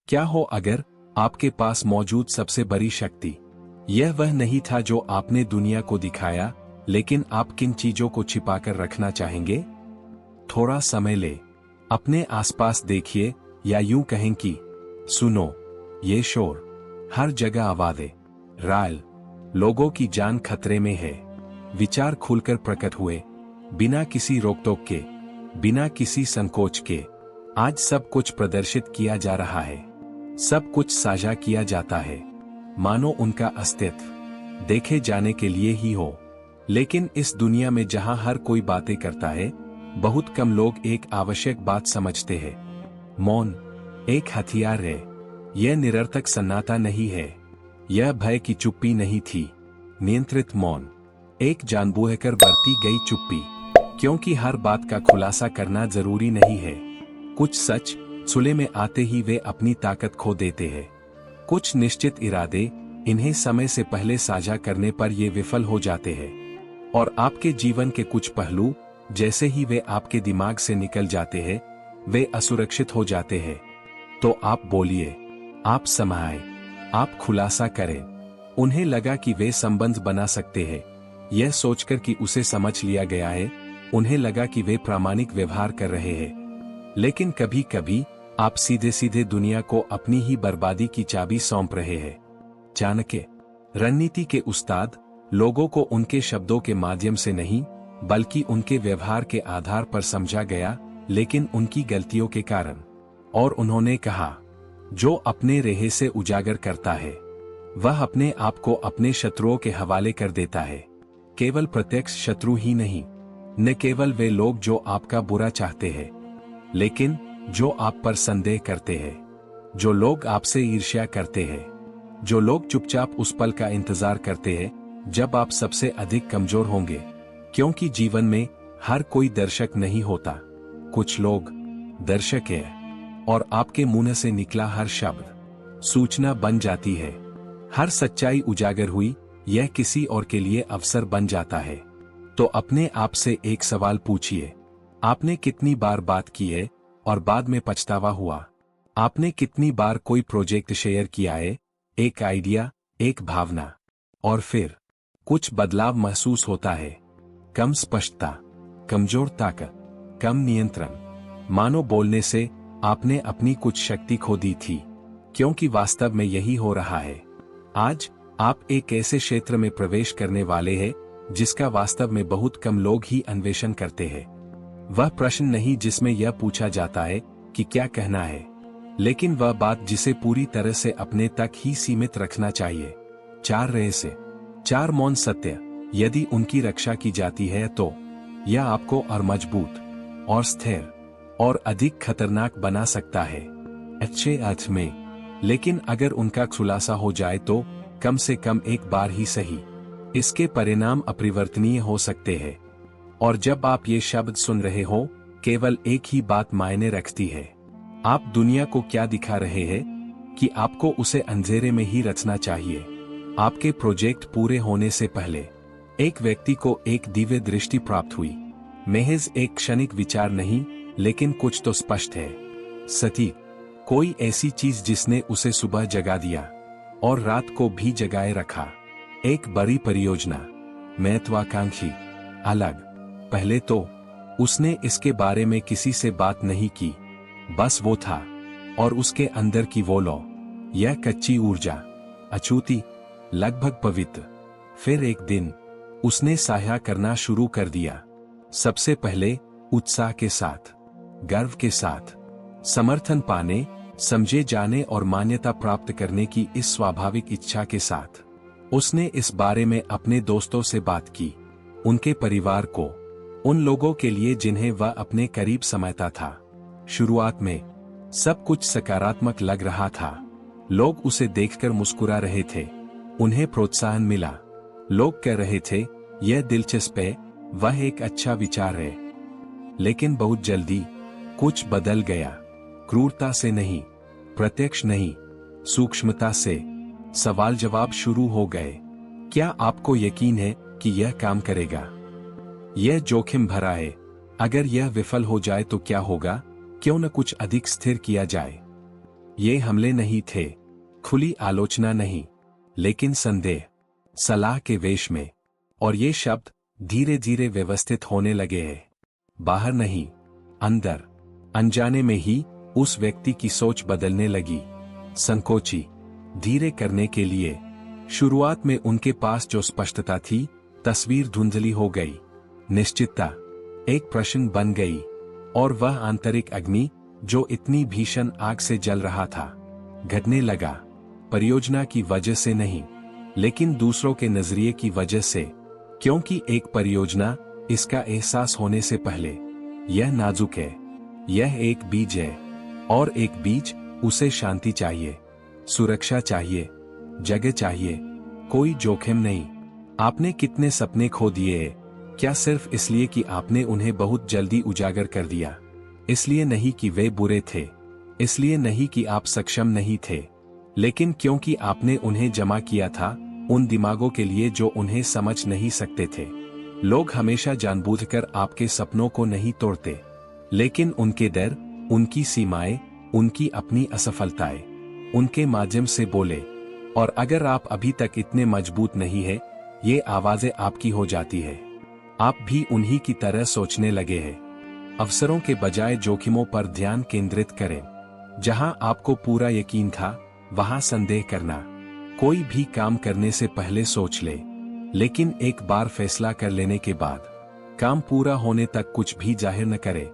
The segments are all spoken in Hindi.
क्या हो अगर आपके पास मौजूद सबसे बड़ी शक्ति यह वह नहीं था जो आपने दुनिया को दिखाया, लेकिन आप किन चीजों को छिपाकर रखना चाहेंगे? थोड़ा समय ले, अपने आसपास देखिए, या यूं कहें कि सुनो, ये शोर, हर जगह आवाज़ें, रायल, लोगों की जान खतरे में है। विचार खुलकर प्रकट हुए, बिना किसी रोक-टोक के, बिना किसी संकोच के। आज सब कुछ प्रदर्शित किया जा रहा है, सब कुछ साझा किया जाता है, मानो उनका अस्तित्व देखे जाने के लिए ही हो। लेकिन इस दुनिया में जहां हर कोई बातें करता है, बहुत कम लोग एक आवश्यक बात समझते हैं। मौन एक हथियार है। यह निरर्थक सन्नाटा नहीं है, यह भय की चुप्पी नहीं थी। नियंत्रित मौन एक जानबूझकर बरती गई चुप्पी, क्योंकि हर बात का खुलासा करना जरूरी नहीं है। कुछ सच सुले में आते ही वे अपनी ताकत खो देते हैं। कुछ निश्चित इरादे इन्हें समय से पहले साझा करने पर ये विफल हो जाते हैं। और आपके जीवन के कुछ पहलू, जैसे ही वे आपके दिमाग से निकल जाते हैं, वे असुरक्षित हो जाते हैं। तो आप बोलिए, आप समाये, आप खुलासा करें। उन्हें लगा कि वे संबंध बना सकते हैं, यह सोचकर कि उसे समझ लिया गया है। उन्हें लगा कि वे प्रामाणिक व्यवहार कर रहे हैं। लेकिन कभी कभी आप सीधे सीधे दुनिया को अपनी ही बर्बादी की चाबी सौंप रहे हैं। चाणक्य, रणनीति के उस्ताद, लोगों को उनके शब्दों के माध्यम से नहीं, बल्कि उनके व्यवहार के आधार पर समझा गया, लेकिन उनकी गलतियों के कारण। और उन्होंने कहा, जो अपने रेहे से उजागर करता है, वह अपने आप को अपने शत्रुओं के हवाले कर देता है। केवल प्रत्यक्ष शत्रु ही नहीं, न केवल वे लोग जो आपका बुरा चाहते हैं, लेकिन जो आप पर संदेह करते हैं, जो लोग आपसे ईर्ष्या करते हैं, जो लोग चुपचाप उस पल का इंतजार करते हैं जब आप सबसे अधिक कमजोर होंगे। क्योंकि जीवन में हर कोई दर्शक नहीं होता, कुछ लोग दर्शक हैं, और आपके मुंह से निकला हर शब्द सूचना बन जाती है। हर सच्चाई उजागर हुई, यह किसी और के लिए अवसर बन जाता है। तो अपने आप से एक सवाल पूछिए, आपने कितनी बार बात की है और बाद में पछतावा हुआ? आपने कितनी बार कोई प्रोजेक्ट शेयर किया है, एक आइडिया, एक भावना, और फिर कुछ बदलाव महसूस होता है? कम स्पष्टता, कमजोर ताकत, कम नियंत्रण। मानो बोलने से आपने अपनी कुछ शक्ति खो दी थी। क्योंकि वास्तव में यही हो रहा है। आज आप एक ऐसे क्षेत्र में प्रवेश करने वाले हैं जिसका वास्तव में बहुत कम लोग ही अन्वेषण करते हैं। वह प्रश्न नहीं जिसमें यह पूछा जाता है कि क्या कहना है, लेकिन वह बात जिसे पूरी तरह से अपने तक ही सीमित रखना चाहिए। 4 रहस्य, 4 मौन सत्य, यदि उनकी रक्षा की जाती है तो यह आपको और मजबूत और स्थिर और अधिक खतरनाक बना सकता है, अच्छे अर्थ में। लेकिन अगर उनका खुलासा हो जाए तो कम से कम एक बार ही सही, इसके परिणाम अपरिवर्तनीय हो सकते हैं। और जब आप ये शब्द सुन रहे हो, केवल एक ही बात मायने रखती है। आप दुनिया को क्या दिखा रहे हैं कि आपको उसे अंधेरे में ही रचना चाहिए। आपके प्रोजेक्ट पूरे होने से पहले एक व्यक्ति को एक दिव्य दृष्टि प्राप्त हुई। महज एक क्षणिक विचार नहीं, लेकिन कुछ तो स्पष्ट है। सटीक, कोई ऐसी चीज जिसने उसे सुबह जगा दिया और रात को भी जगाए रखा। एक बड़ी परियोजना, महत्वाकांक्षी, अलग। पहले तो उसने इसके बारे में किसी से बात नहीं की, बस वो था, और उसके अंदर की वो लौ, यह कच्ची ऊर्जा, अछूती, लगभग पवित्र। फिर एक दिन उसने साया करना शुरू कर दिया। सबसे पहले उत्साह के साथ, गर्व के साथ, समर्थन पाने, समझे जाने और मान्यता प्राप्त करने की इस स्वाभाविक इच्छा के साथ। उसने इस बारे में अपने दोस्तों से बात की, उनके परिवार को, उन लोगों के लिए जिन्हें वह अपने करीब समझता था। शुरुआत में सब कुछ सकारात्मक लग रहा था। लोग उसे देखकर मुस्कुरा रहे थे, उन्हें प्रोत्साहन मिला। लोग कह रहे थे, यह दिलचस्प है, वह एक अच्छा विचार है। लेकिन बहुत जल्दी कुछ बदल गया। क्रूरता से नहीं, प्रत्यक्ष नहीं, सूक्ष्मता से। सवाल जवाब शुरू हो गए। क्या आपको यकीन है कि यह काम करेगा? यह जोखिम भरा है। अगर यह विफल हो जाए तो क्या होगा? क्यों न कुछ अधिक स्थिर किया जाए? ये हमले नहीं थे, खुली आलोचना नहीं, लेकिन संदेह, सलाह के वेश में। और ये शब्द धीरे धीरे व्यवस्थित होने लगे हैं। बाहर नहीं, अंदर। अनजाने में ही उस व्यक्ति की सोच बदलने लगी। संकोची, धीरे करने के लिए। शुरुआत में उनके पास जो स्पष्टता थी, तस्वीर धुंधली हो गई। निश्चितता एक प्रश्न बन गई, और वह आंतरिक अग्नि जो इतनी भीषण आग से जल रहा था, घटने लगा। परियोजना की वजह से नहीं, लेकिन दूसरों के नजरिए की वजह से। क्योंकि एक परियोजना, इसका एहसास होने से पहले, यह नाजुक है। यह एक बीज है, और एक बीज, उसे शांति चाहिए, सुरक्षा चाहिए, जगह चाहिए, कोई जोखिम नहीं। आपने कितने सपने खो दिए हैं? क्या सिर्फ इसलिए कि आपने उन्हें बहुत जल्दी उजागर कर दिया? इसलिए नहीं कि वे बुरे थे, इसलिए नहीं कि आप सक्षम नहीं थे, लेकिन क्योंकि आपने उन्हें जमा किया था उन दिमागों के लिए जो उन्हें समझ नहीं सकते थे। लोग हमेशा जानबूझकर आपके सपनों को नहीं तोड़ते, लेकिन उनके डर, उनकी सीमाएं, उनकी अपनी असफलताएं, उनके माध्यम से बोले। और अगर आप अभी तक इतने मजबूत नहीं है, ये आवाजें आपकी हो जाती है। आप भी उन्हीं की तरह सोचने लगे हैं। अवसरों के बजाय जोखिमों पर ध्यान केंद्रित करें। जहां आपको पूरा यकीन था, वहां संदेह करना। कोई भी काम करने से पहले सोच ले, लेकिन एक बार फैसला कर लेने के बाद काम पूरा होने तक कुछ भी जाहिर न करे।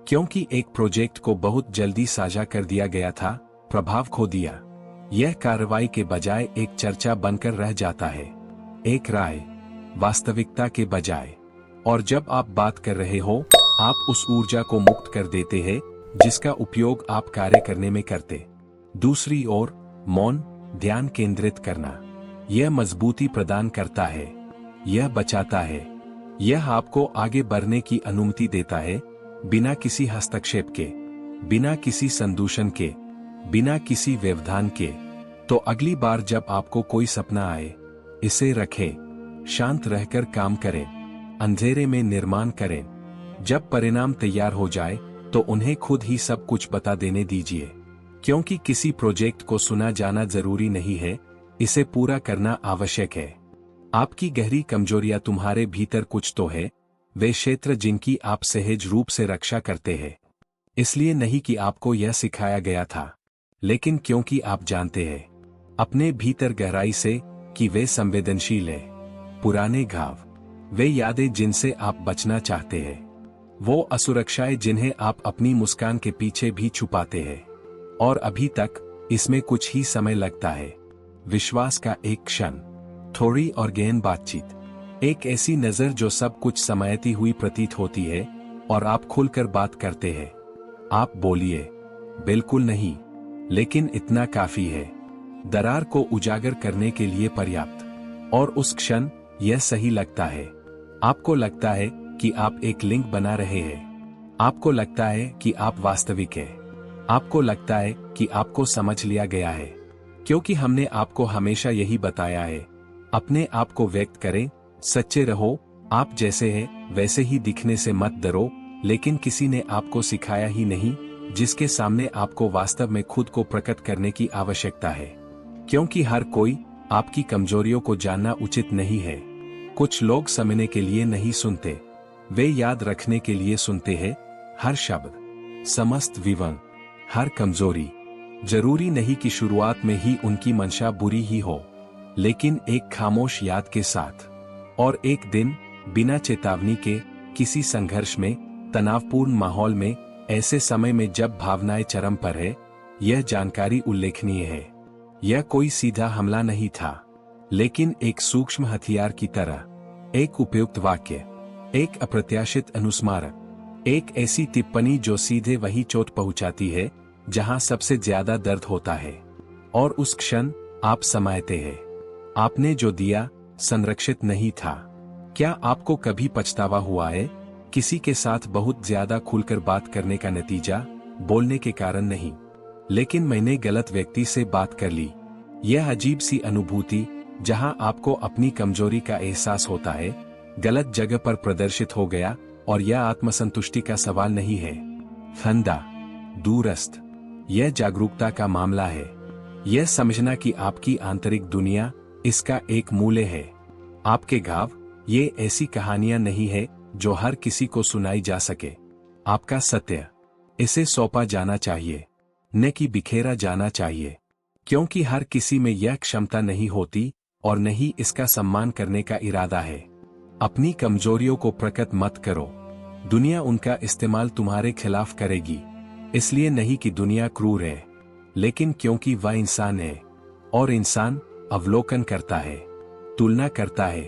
क्योंकि एक प्रोजेक्ट को बहुत जल्दी साझा कर दिया गया था, प्रभाव खो दिया। यह कार्रवाई के बजाय एक चर्चा बनकर रह जाता है, एक राय, वास्तविकता के बजाय। और जब आप बात कर रहे हो, आप उस ऊर्जा को मुक्त कर देते हैं जिसका उपयोग आप कार्य करने में करते। दूसरी ओर, मौन, ध्यान केंद्रित करना, यह मजबूती प्रदान करता है, यह बचाता है, यह आपको आगे बढ़ने की अनुमति देता है, बिना किसी हस्तक्षेप के, बिना किसी संदूषण के, बिना किसी व्यवधान के। तो अगली बार जब आपको कोई सपना आए, इसे रखें, शांत रहकर काम करें, अंधेरे में निर्माण करें। जब परिणाम तैयार हो जाए, तो उन्हें खुद ही सब कुछ बता देने दीजिए। क्योंकि किसी प्रोजेक्ट को सुना जाना जरूरी नहीं है, इसे पूरा करना आवश्यक है। आपकी गहरी कमजोरियां तुम्हारे भीतर कुछ तो है, वे क्षेत्र जिनकी आप सहज रूप से रक्षा करते हैं। इसलिए नहीं कि आपको यह सिखाया गया था, लेकिन क्योंकि आप जानते हैं अपने भीतर गहराई से कि वे संवेदनशील है। पुराने घाव, वे यादें जिनसे आप बचना चाहते हैं, वो असुरक्षाएं जिन्हें आप अपनी मुस्कान के पीछे भी छुपाते हैं। और अभी तक इसमें कुछ ही समय लगता है। विश्वास का एक क्षण, थोड़ी और गहन बातचीत, एक ऐसी नजर जो सब कुछ समायती हुई प्रतीत होती है, और आप खुलकर बात करते हैं। आप बोलिए, बिल्कुल नहीं, लेकिन इतना काफी है, दरार को उजागर करने के लिए पर्याप्त। और उस क्षण यह सही लगता है। आपको लगता है कि आप एक लिंक बना रहे हैं। आपको लगता है कि आप वास्तविक हैं। आपको लगता है कि आपको समझ लिया गया है। क्योंकि हमने आपको हमेशा यही बताया है, अपने आप को व्यक्त करें, सच्चे रहो, आप जैसे हैं वैसे ही दिखने से मत डरो। लेकिन किसी ने आपको सिखाया ही नहीं जिसके सामने आपको वास्तव में खुद को प्रकट करने की आवश्यकता है। क्योंकि हर कोई आपकी कमजोरियों को जानना उचित नहीं है। कुछ लोग समझने के लिए नहीं सुनते, वे याद रखने के लिए सुनते हैं। हर शब्द, समस्त विवरण, हर कमजोरी। जरूरी नहीं कि शुरुआत में ही उनकी मंशा बुरी ही हो, लेकिन एक खामोश याद के साथ। और एक दिन, बिना चेतावनी के, किसी संघर्ष में, तनावपूर्ण माहौल में, ऐसे समय में जब भावनाएं चरम पर है, यह जानकारी उल्लेखनीय है। यह कोई सीधा हमला नहीं था, लेकिन एक सूक्ष्म हथियार की तरह, एक उपयुक्त वाक्य, एक अप्रत्याशित अनुस्मारक, एक ऐसी टिप्पणी जो सीधे वही चोट पहुंचाती है जहां सबसे ज्यादा दर्द होता है। और उस क्षण आप समायते हैं। आपने जो दिया संरक्षित नहीं था। क्या आपको कभी पछतावा हुआ है? किसी के साथ बहुत ज्यादा खुलकर बात करने का नतीजा, बोलने के कारण नहीं, लेकिन मैंने गलत व्यक्ति से बात कर ली। यह अजीब सी अनुभूति जहां आपको अपनी कमजोरी का एहसास होता है, गलत जगह पर प्रदर्शित हो गया। और यह आत्मसंतुष्टि का सवाल नहीं है, फंदा, दूरस्थ, यह जागरूकता का मामला है। यह समझना कि आपकी आंतरिक दुनिया इसका एक मूल्य है। आपके घाव ये ऐसी कहानियां नहीं है जो हर किसी को सुनाई जा सके। आपका सत्य इसे सौंपा जाना चाहिए, न कि बिखेरा जाना चाहिए, क्योंकि हर किसी में यह क्षमता नहीं होती और न ही इसका सम्मान करने का इरादा है। अपनी कमजोरियों को प्रकट मत करो। दुनिया उनका इस्तेमाल तुम्हारे खिलाफ करेगी, इसलिए नहीं कि दुनिया क्रूर है, लेकिन क्योंकि वह इंसान है, और इंसान अवलोकन करता है, तुलना करता है,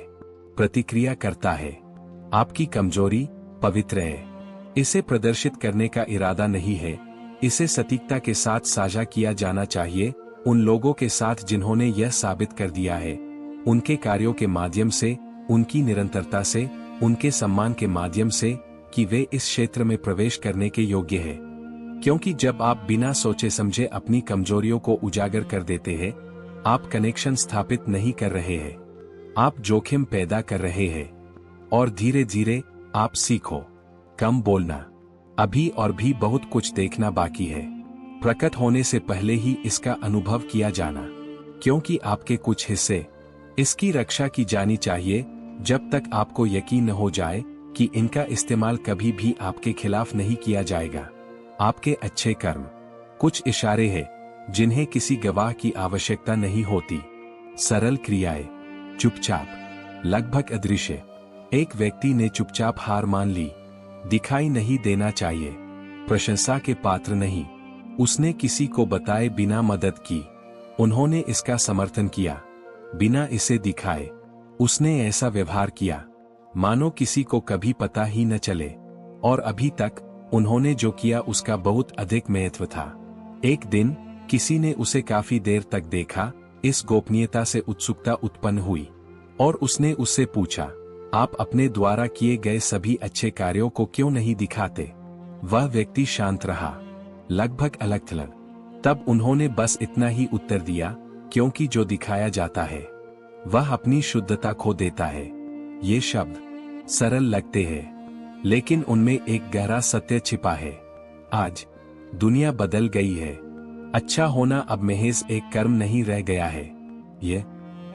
प्रतिक्रिया करता है। आपकी कमजोरी पवित्र है। इसे प्रदर्शित करने का इरादा नहीं है। इसे सटीकता के साथ साझा किया जाना चाहिए उन लोगों के साथ जिन्होंने यह साबित कर दिया है, उनके कार्यों के माध्यम से, उनकी निरंतरता से, उनके सम्मान के माध्यम से, कि वे इस क्षेत्र में प्रवेश करने के योग्य है। क्योंकि जब आप बिना सोचे समझे अपनी कमजोरियों को उजागर कर देते हैं, आप कनेक्शन स्थापित नहीं कर रहे हैं, आप जोखिम पैदा कर रहे हैं। और धीरे धीरे आप सीखो कम बोलना। अभी और भी बहुत कुछ देखना बाकी है, प्रकट होने से पहले ही इसका अनुभव किया जाना, क्योंकि आपके कुछ हिस्से इसकी रक्षा की जानी चाहिए जब तक आपको यकीन न हो जाए कि इनका इस्तेमाल कभी भी आपके खिलाफ नहीं किया जाएगा। आपके अच्छे कर्म कुछ इशारे हैं जिन्हें किसी गवाह की आवश्यकता नहीं होती। सरल क्रियाएं, चुपचाप, लगभग अदृश्य। एक व्यक्ति ने चुपचाप हार मान ली। दिखाई नहीं देना चाहिए, प्रशंसा के पात्र नहीं। उसने किसी को बताए बिना मदद की। उन्होंने इसका समर्थन किया बिना इसे दिखाए। उसने ऐसा व्यवहार किया मानो किसी को कभी पता ही न चले, और अभी तक उन्होंने जो किया उसका बहुत अधिक महत्व था। एक दिन किसी ने उसे काफी देर तक देखा। इस गोपनीयता से उत्सुकता उत्पन्न हुई, और उसने उससे पूछा, आप अपने द्वारा किए गए सभी अच्छे कार्यों को क्यों नहीं दिखाते? वह व्यक्ति शांत रहा, लगभग अलग-थलग। तब उन्होंने बस इतना ही उत्तर दिया, क्योंकि जो दिखाया जाता है वह अपनी शुद्धता खो देता है। ये शब्द सरल लगते हैं, लेकिन उनमें एक गहरा सत्य छिपा है। आज दुनिया बदल गई है। अच्छा होना अब महज एक कर्म नहीं रह गया है, यह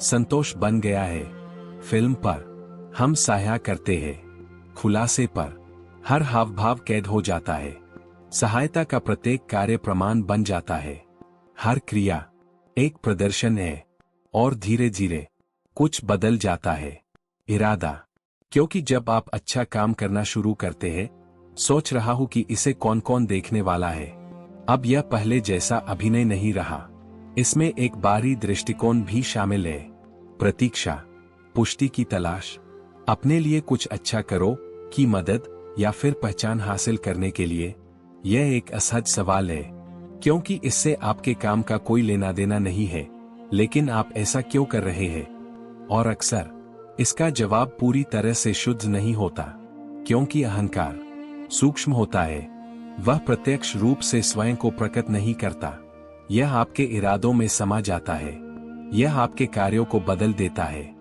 संतोष बन गया है। फिल्म पर हम सहायता करते हैं, खुलासे पर हर हाव भाव कैद हो जाता है। सहायता का प्रत्येक कार्य प्रमाण बन जाता है। हर क्रिया एक प्रदर्शन है, और धीरे धीरे कुछ बदल जाता है। इरादा, क्योंकि जब आप अच्छा काम करना शुरू करते हैं, सोच रहा हूं कि इसे कौन कौन देखने वाला है, अब यह पहले जैसा अभिनय नहीं रहा। इसमें एक बाहरी दृष्टिकोण भी शामिल है। प्रतीक्षा, पुष्टि की तलाश, अपने लिए कुछ अच्छा करो की मदद या फिर पहचान हासिल करने के लिए। यह एक असहज सवाल है, क्योंकि इससे आपके काम का कोई लेना देना नहीं है, लेकिन आप ऐसा क्यों कर रहे हैं? और अक्सर इसका जवाब पूरी तरह से शुद्ध नहीं होता, क्योंकि अहंकार सूक्ष्म होता है। वह प्रत्यक्ष रूप से स्वयं को प्रकट नहीं करता। यह आपके इरादों में समा जाता है। यह आपके कार्यों को बदल देता है,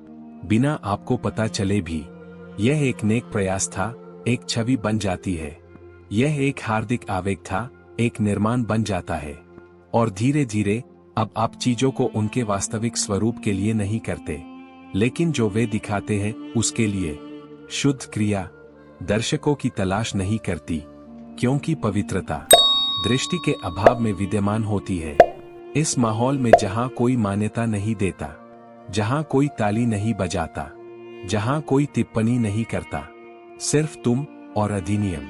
बिना आपको पता चले भी। यह एक नेक प्रयास था, एक छवि बन जाती है। यह एक हार्दिक आवेग था, एक निर्माण बन जाता है। और धीरे धीरे अब आप चीजों को उनके वास्तविक स्वरूप के लिए नहीं करते, लेकिन जो वे दिखाते हैं उसके लिए। शुद्ध क्रिया दर्शकों की तलाश नहीं करती, क्योंकि पवित्रता दृष्टि के अभाव में विद्यमान होती है। इस माहौल में जहां कोई मान्यता नहीं देता, जहां कोई ताली नहीं बजाता, जहां कोई टिप्पणी नहीं करता, सिर्फ तुम और अधिनियम,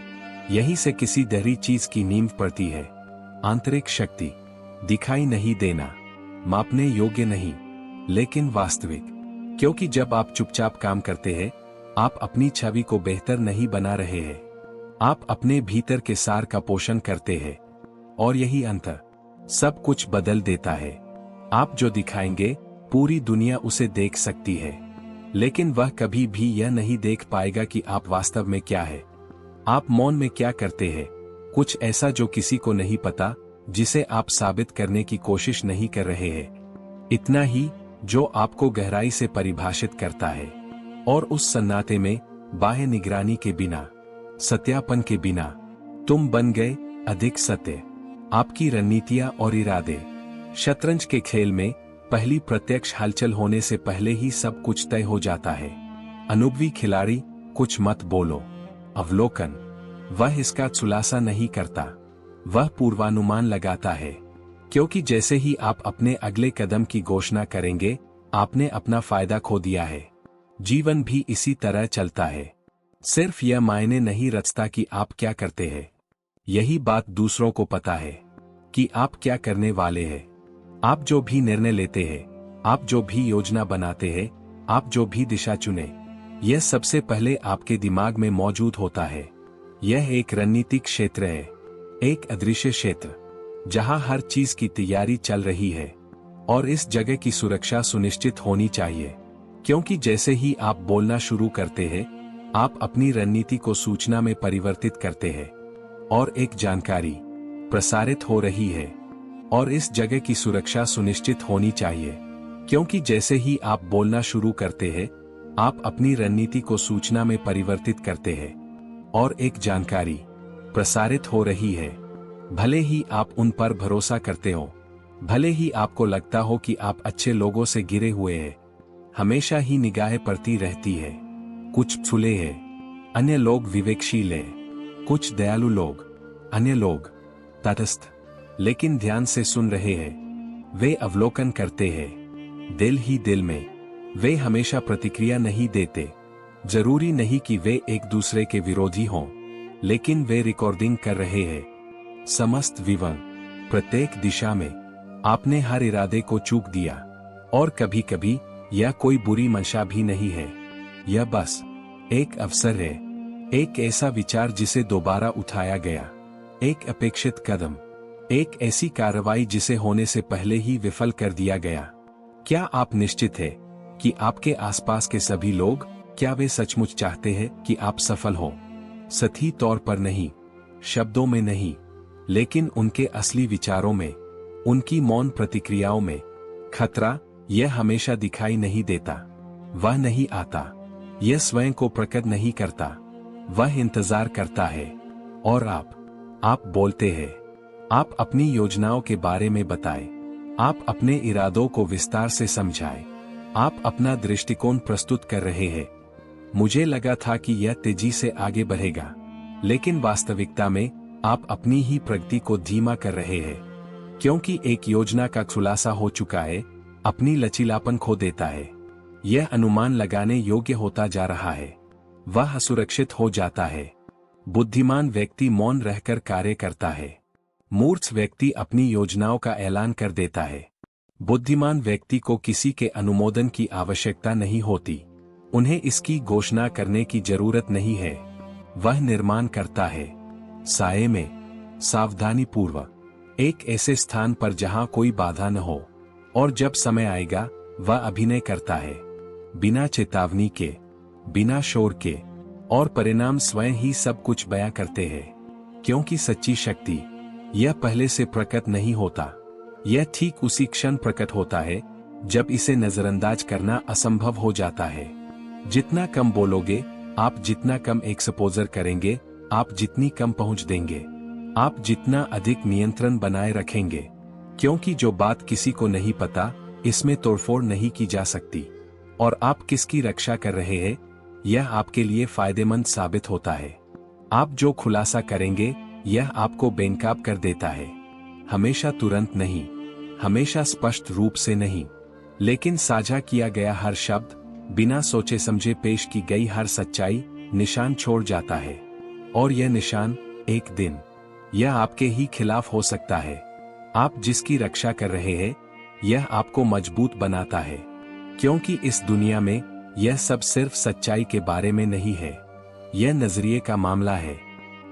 यहीं से किसी गहरी चीज की नींव पड़ती है। आंतरिक शक्ति, दिखाई नहीं देना, मापने योग्य नहीं, लेकिन वास्तविक। क्योंकि जब आप चुपचाप काम करते हैं, आप अपनी छवि को बेहतर नहीं बना रहे हैं, आप अपने भीतर के सार का पोषण करते हैं, और यही अंतर सब कुछ बदल देता है। आप जो दिखाएंगे पूरी दुनिया उसे देख सकती है, लेकिन वह कभी भी यह नहीं देख पाएगा कि आप वास्तव में क्या है। आप मौन में क्या करते हैं, कुछ ऐसा जो किसी को नहीं पता, जिसे आप साबित करने की कोशिश नहीं कर रहे हैं। इतना ही जो आपको गहराई से परिभाषित करता है। और उस सन्नाटे में, बाह्य निगरानी के बिना, सत्यापन के बिना, तुम बन गए अधिक सत्य। आपकी रणनीतियां और इरादे। शतरंज के खेल में पहली प्रत्यक्ष हलचल होने से पहले ही सब कुछ तय हो जाता है। अनुभवी खिलाड़ी, कुछ मत बोलो। अवलोकन, वह इसका खुलासा नहीं करता, वह पूर्वानुमान लगाता है, क्योंकि जैसे ही आप अपने अगले कदम की घोषणा करेंगे, आपने अपना फायदा खो दिया है। जीवन भी इसी तरह चलता है। सिर्फ यह मायने नहीं रचता कि आप क्या करते हैं, यही बात दूसरों को पता है कि आप क्या करने वाले हैं। आप जो भी निर्णय लेते हैं, आप जो भी योजना बनाते हैं, आप जो भी दिशा चुने, यह सबसे पहले आपके दिमाग में मौजूद होता है। यह एक रणनीतिक क्षेत्र है, एक अदृश्य क्षेत्र, जहां हर चीज की तैयारी चल रही है, और इस जगह की सुरक्षा सुनिश्चित होनी चाहिए, क्योंकि जैसे ही आप बोलना शुरू करते हैं, आप अपनी रणनीति को सूचना में परिवर्तित करते हैं, और एक जानकारी प्रसारित हो रही है, और इस जगह की सुरक्षा सुनिश्चित होनी चाहिए, क्योंकि जैसे ही आप बोलना शुरू करते हैं, आप अपनी रणनीति को सूचना में परिवर्तित करते हैं, और एक जानकारी प्रसारित हो रही है। भले ही आप उन पर भरोसा करते हो, भले ही आपको लगता हो कि आप अच्छे लोगों से घिरे हुए हैं, हमेशा ही निगाहें पड़ती रहती है। कुछ छुले हैं, अन्य लोग विवेकशील हैं, कुछ दयालु लोग, अन्य लोग तटस्थ, लेकिन ध्यान से सुन रहे हैं। वे अवलोकन करते हैं, दिल ही दिल में। वे हमेशा प्रतिक्रिया नहीं देते। जरूरी नहीं कि वे एक दूसरे के विरोधी हों, लेकिन वे रिकॉर्डिंग कर रहे हैं। समस्त विवरण, प्रत्येक दिशा में। आपने हर इरादे को चूक दिया, और कभी कभी यह कोई बुरी मंशा भी नहीं है, यह बस एक अवसर है, एक ऐसा विचार जिसे दोबारा उठाया गया, एक अपेक्षित कदम, एक ऐसी कार्रवाई जिसे होने से पहले ही विफल कर दिया गया। क्या आप निश्चित हैं कि आपके आसपास के सभी लोग, क्या वे सचमुच चाहते हैं कि आप सफल हो? सही तौर पर नहीं, शब्दों में नहीं, लेकिन उनके असली विचारों में, उनकी मौन प्रतिक्रियाओं में। खतरा यह हमेशा दिखाई नहीं देता, वह नहीं आता, यह स्वयं को प्रकट नहीं करता, वह इंतजार करता है। और आप बोलते हैं, आप अपनी योजनाओं के बारे में बताएं, आप अपने इरादों को विस्तार से समझाएं, आप अपना दृष्टिकोण प्रस्तुत कर रहे हैं। मुझे लगा था कि यह तेजी से आगे बढ़ेगा, लेकिन वास्तविकता में आप अपनी ही प्रगति को धीमा कर रहे हैं, क्योंकि एक योजना का खुलासा हो चुका है, अपनी लचीलापन खो देता है। यह अनुमान लगाने योग्य होता जा रहा है, वह असुरक्षित हो जाता है। बुद्धिमान व्यक्ति मौन रहकर कार्य करता है, मूर्ख व्यक्ति अपनी योजनाओं का ऐलान कर देता है। बुद्धिमान व्यक्ति को किसी के अनुमोदन की आवश्यकता नहीं होती, उन्हें इसकी घोषणा करने की जरूरत नहीं है, वह निर्माण करता है, साये में, सावधानीपूर्वक, एक ऐसे स्थान पर जहां कोई बाधा न हो, और जब समय आएगा वह अभिनय करता है, बिना चेतावनी के, बिना शोर के, और परिणाम स्वयं ही सब कुछ बयां करते हैं। क्योंकि सच्ची शक्ति यह पहले से प्रकट नहीं होता, यह ठीक उसी क्षण प्रकट होता है जब इसे नजरअंदाज करना असंभव हो जाता है। जितना कम बोलोगे, आप जितना कम एक्सपोजर करेंगे, आप जितनी कम पहुंच देंगे, आप जितना अधिक नियंत्रण बनाए रखेंगे, क्योंकि जो बात किसी को नहीं पता, इसमें तोड़फोड़ नहीं की जा सकती। और आप किसकी रक्षा कर रहे हैं, यह आपके लिए फायदेमंद साबित होता है। आप जो खुलासा करेंगे, यह आपको बेनकाब कर देता है। हमेशा तुरंत नहीं, हमेशा स्पष्ट रूप से नहीं, लेकिन साझा किया गया हर शब्द, बिना सोचे समझे पेश की गई हर सच्चाई, निशान छोड़ जाता है। और यह निशान, एक दिन, यह आपके ही खिलाफ हो सकता है। आप जिसकी रक्षा कर रहे हैं, यह आपको मजबूत बनाता है, क्योंकि इस दुनिया में यह सब सिर्फ सच्चाई के बारे में नहीं है, यह नजरिए का मामला है।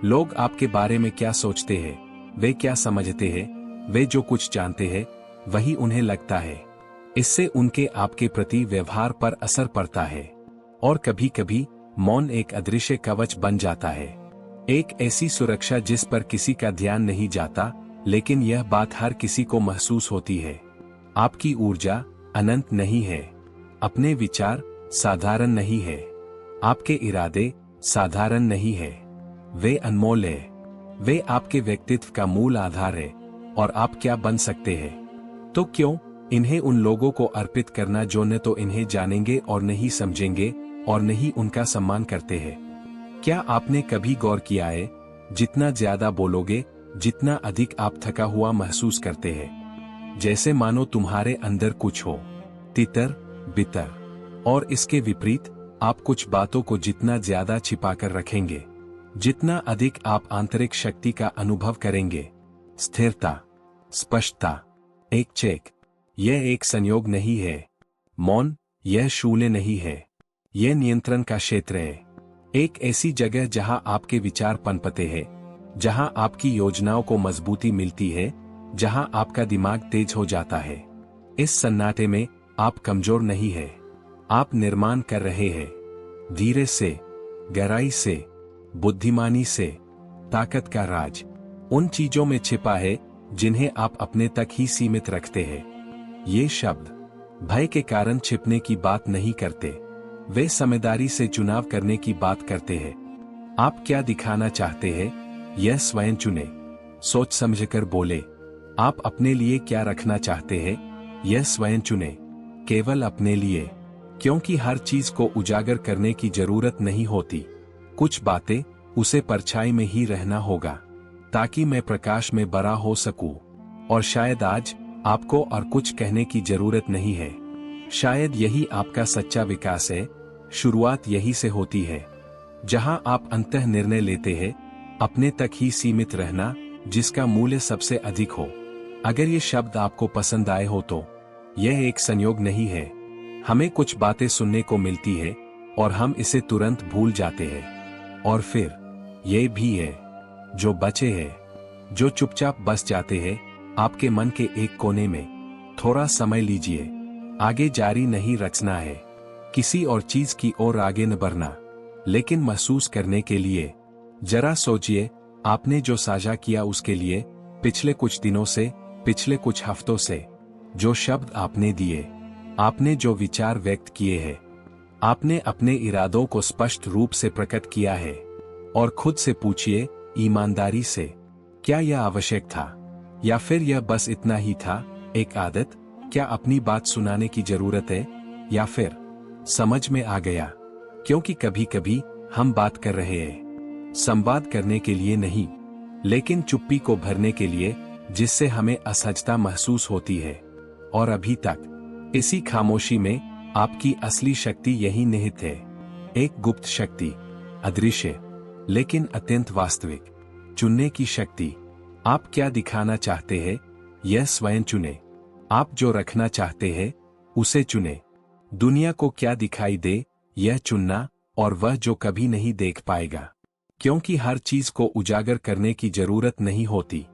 लोग आपके बारे में क्या सोचते हैं, वे क्या समझते हैं, वे जो कुछ जानते हैं, वही उन्हें लगता है। इससे उनके आपके प्रति व्यवहार पर असर पड़ता है, और कभी कभी मौन एक अदृश्य कवच बन जाता है, एक ऐसी सुरक्षा जिस पर किसी का ध्यान नहीं जाता, लेकिन यह बात हर किसी को महसूस होती है। आपकी ऊर्जा अनंत नहीं है, अपने विचार साधारण नहीं है, आपके इरादे साधारण नहीं है, वे अनमोल है, वे आपके व्यक्तित्व का मूल आधार है, और आप क्या बन सकते हैं। तो क्यों इन्हें उन लोगों को अर्पित करना जो न तो इन्हें जानेंगे और नहीं समझेंगे और नहीं उनका सम्मान करते हैं। क्या आपने कभी गौर किया है, जितना ज्यादा बोलोगे जितना अधिक आप थका हुआ महसूस करते हैं, जैसे मानो तुम्हारे अंदर कुछ हो, तितर बितर। और इसके विपरीत आप कुछ बातों को जितना ज्यादा छिपाकर रखेंगे, जितना अधिक आप आंतरिक शक्ति का अनुभव करेंगे, स्थिरता, स्पष्टता, एक चेक। यह एक संयोग नहीं है, मौन, यह शून्य नहीं है, यह नियंत्रण का क्षेत्र है। एक ऐसी जगह जहां आपके विचार पनपते हैं, जहां आपकी योजनाओं को मजबूती मिलती है, जहां आपका दिमाग तेज हो जाता है। इस सन्नाटे में आप कमजोर नहीं है, आप निर्माण कर रहे हैं, धीरे से, गहराई से, बुद्धिमानी से। ताकत का राज उन चीजों में छिपा है जिन्हें आप अपने तक ही सीमित रखते हैं। ये शब्द भय के कारण छिपने की बात नहीं करते, वे समझदारी से चुनाव करने की बात करते हैं। आप क्या दिखाना चाहते हैं, यह स्वयं चुने, सोच समझकर बोले। आप अपने लिए क्या रखना चाहते हैं, यह स्वयं चुने, केवल अपने लिए। क्योंकि हर चीज को उजागर करने की जरूरत नहीं होती, कुछ बातें उसे परछाई में ही रहना होगा, ताकि मैं प्रकाश में बड़ा हो सकूं। और शायद आज आपको और कुछ कहने की जरूरत नहीं है। शायद यही आपका सच्चा विकास है। शुरुआत यही से होती है, जहां आप अंतः निर्णय लेते हैं अपने तक ही सीमित रहना, जिसका मूल्य सबसे अधिक हो। अगर ये शब्द आपको पसंद आए हो तो यह एक संयोग नहीं है। हमें कुछ बातें सुनने को मिलती है और हम इसे तुरंत भूल जाते हैं। और फिर ये भी है जो बचे हैं, जो चुपचाप बस जाते हैं आपके मन के एक कोने में। थोड़ा समय लीजिए, आगे जारी नहीं रचना है, किसी और चीज की ओर आगे न बढ़ना, लेकिन महसूस करने के लिए। जरा सोचिए, आपने जो साझा किया उसके लिए, पिछले कुछ दिनों से, पिछले कुछ हफ्तों से, जो शब्द आपने दिए, आपने जो विचार व्यक्त किए हैं, आपने अपने इरादों को स्पष्ट रूप से प्रकट किया है। और खुद से पूछिए ईमानदारी से, क्या यह आवश्यक था, या फिर यह बस इतना ही था, एक आदत? क्या अपनी बात सुनाने की जरूरत है, या फिर समझ में आ गया? क्योंकि कभी कभी हम बात कर रहे हैं संवाद करने के लिए नहीं, लेकिन चुप्पी को भरने के लिए, जिससे हमें असहजता महसूस होती है। और अभी तक इसी खामोशी में आपकी असली शक्ति यही निहित है, एक गुप्त शक्ति, अदृश्य लेकिन अत्यंत वास्तविक, चुनने की शक्ति। आप क्या दिखाना चाहते हैं, यह स्वयं चुने। आप जो रखना चाहते हैं उसे चुने। दुनिया को क्या दिखाई दे, यह चुनना, और वह जो कभी नहीं देख पाएगा। क्योंकि हर चीज को उजागर करने की जरूरत नहीं होती,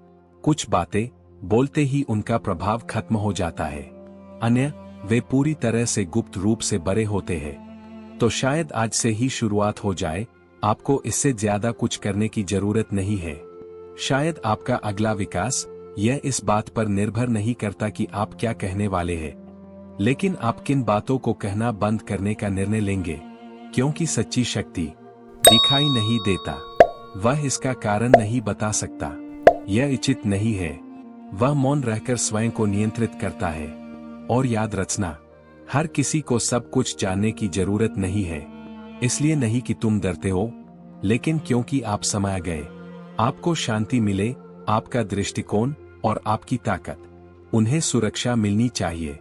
कुछ बातें बोलते ही उनका प्रभाव खत्म हो जाता है, अन्य वे पूरी तरह से गुप्त रूप से बड़े होते हैं। तो शायद आज से ही शुरुआत हो जाए, आपको इससे ज्यादा कुछ करने की जरूरत नहीं है। शायद आपका अगला विकास यह इस बात पर निर्भर नहीं करता कि आप क्या कहने वाले हैं, लेकिन आप किन बातों को कहना बंद करने का निर्णय लेंगे। क्योंकि सच्ची शक्ति दिखाई नहीं देता, वह इसका कारण नहीं बता सकता, यह इच्छित नहीं है, वह मौन रहकर स्वयं को नियंत्रित करता है। और याद रखना, हर किसी को सब कुछ जानने की जरूरत नहीं है, इसलिए नहीं कि तुम डरते हो, लेकिन क्योंकि आप समय गए, आपको शांति मिले, आपका दृष्टिकोण और आपकी ताकत, उन्हें सुरक्षा मिलनी चाहिए।